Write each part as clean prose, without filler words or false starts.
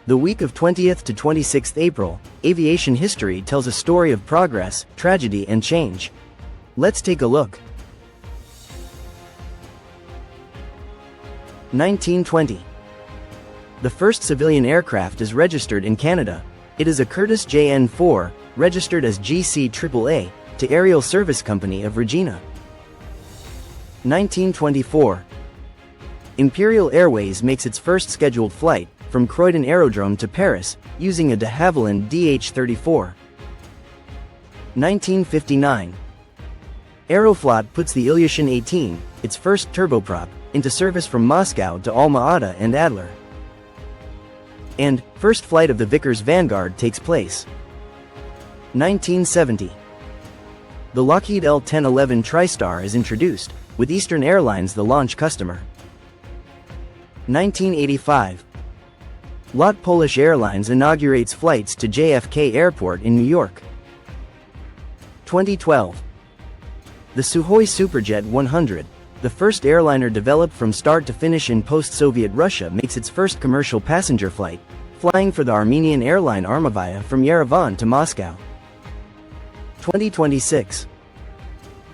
The week of 20th to 26th April, aviation history tells a story of progress, tragedy and change. Let's take a look. 1920. The first civilian aircraft is registered in Canada. It is a Curtiss JN-4, registered as GC-AAA, to Aerial Service Company of Regina. 1924. Imperial Airways makes its first scheduled flight, from Croydon Aerodrome to Paris, using a de Havilland DH-34. 1959. Aeroflot puts the Ilyushin 18, its first turboprop, into service from Moscow to Alma-Ata and Adler. And, first flight of the Vickers Vanguard takes place. 1970. The Lockheed L-1011 TriStar is introduced, with Eastern Airlines the launch customer. 1985. LOT Polish Airlines inaugurates flights to JFK Airport in New York. 2012. The Sukhoi Superjet 100, the first airliner developed from start to finish in post-Soviet Russia, makes its first commercial passenger flight, flying for the Armenian airline Armavia from Yerevan to Moscow. 2026.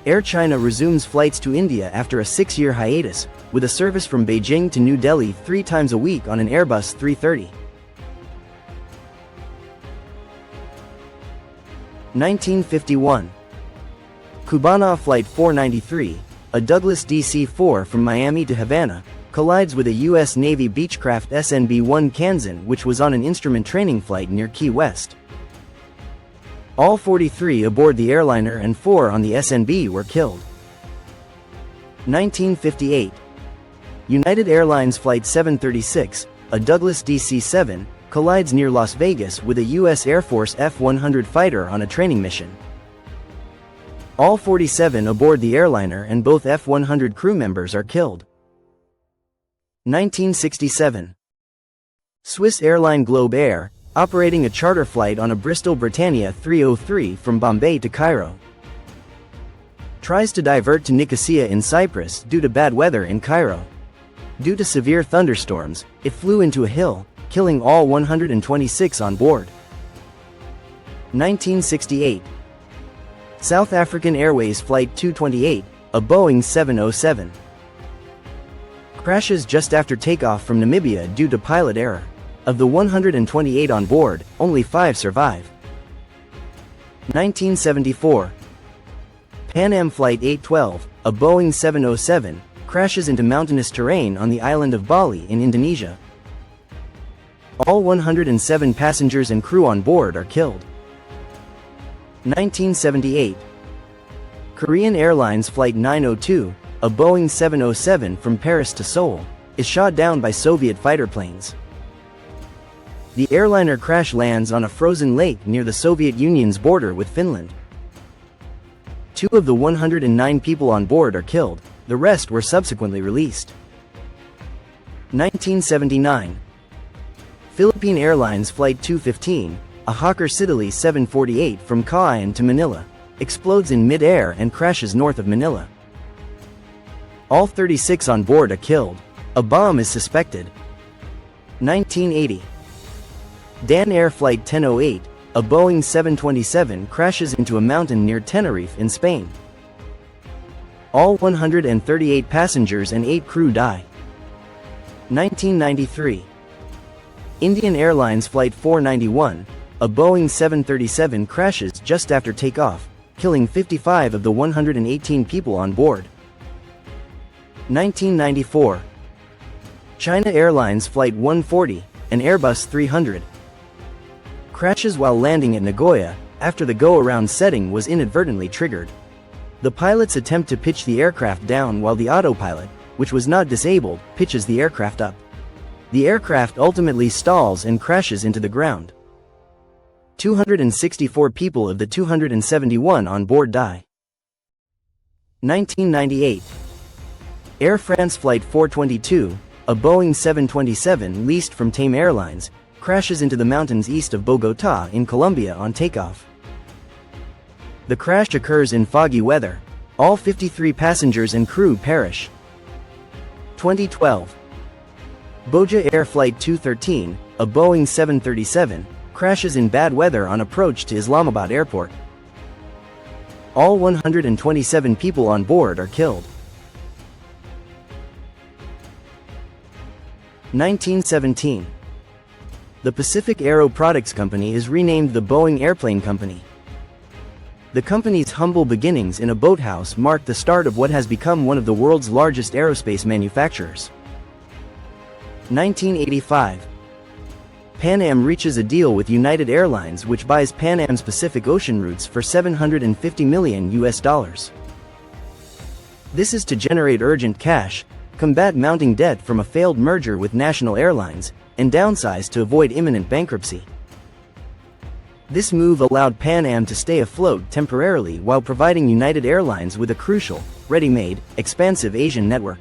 Air China resumes flights to India after a 6-year hiatus, with a service from Beijing to New Delhi 3 times a week on an Airbus 330. 1951. Cubana Flight 493, a Douglas DC-4 from Miami to Havana, collides with a U.S. Navy Beechcraft SNB-1 Kansan, which was on an instrument training flight near Key West. All 43 aboard the airliner and 4 on the SNB were killed. 1958. United Airlines Flight 736, a Douglas DC-7, collides near Las Vegas with a U.S. Air Force F-100 fighter on a training mission. All 47 aboard the airliner and both F-100 crew members are killed. 1967. Swiss airline Globe Air, operating a charter flight on a Bristol Britannia 303 from Bombay to Cairo, tries to divert to Nicosia in Cyprus due to bad weather in Cairo. Due to severe thunderstorms, it flew into a hill, killing all 126 on board. 1968. South African Airways Flight 228, a Boeing 707, crashes just after takeoff from Namibia due to pilot error. Of the 128 on board, only 5 survive. 1974. Pan Am Flight 812, a Boeing 707, crashes into mountainous terrain on the island of Bali in Indonesia. All 107 passengers and crew on board are killed. 1978. Korean Airlines Flight 902, a Boeing 707 from Paris to Seoul, is shot down by Soviet fighter planes. The airliner crash lands on a frozen lake near the Soviet Union's border with Finland. 2 of the 109 people on board are killed, the rest were subsequently released. 1979. Philippine Airlines Flight 215, a Hawker Siddeley 748 from Cagayan to Manila, explodes in mid-air and crashes north of Manila. All 36 on board are killed. A bomb is suspected. 1980. Dan Air Flight 1008, a Boeing 727 crashes into a mountain near Tenerife in Spain. All 138 passengers and 8 crew die. 1993. Indian Airlines Flight 491, a Boeing 737 crashes just after takeoff, killing 55 of the 118 people on board. 1994. China Airlines Flight 140, an Airbus 300, crashes while landing at Nagoya, after the go-around setting was inadvertently triggered. The pilots attempt to pitch the aircraft down while the autopilot, which was not disabled, pitches the aircraft up. The aircraft ultimately stalls and crashes into the ground. 264 people of the 271 on board die. 1998. Air France Flight 422, a Boeing 727 leased from Tame Airlines, crashes into the mountains east of Bogotá in Colombia on takeoff. The crash occurs in foggy weather. All 53 passengers and crew perish. 2012. Boja Air Flight 213, a Boeing 737, crashes in bad weather on approach to Islamabad Airport. All 127 people on board are killed. 1917. The Pacific Aero Products Company is renamed the Boeing Airplane Company. The company's humble beginnings in a boathouse marked the start of what has become one of the world's largest aerospace manufacturers. 1985. Pan Am reaches a deal with United Airlines which buys Pan Am's Pacific Ocean routes for $750 million. This is to generate urgent cash, combat mounting debt from a failed merger with National Airlines, and downsize to avoid imminent bankruptcy. This move allowed Pan Am to stay afloat temporarily while providing United Airlines with a crucial, ready-made, expansive Asian network.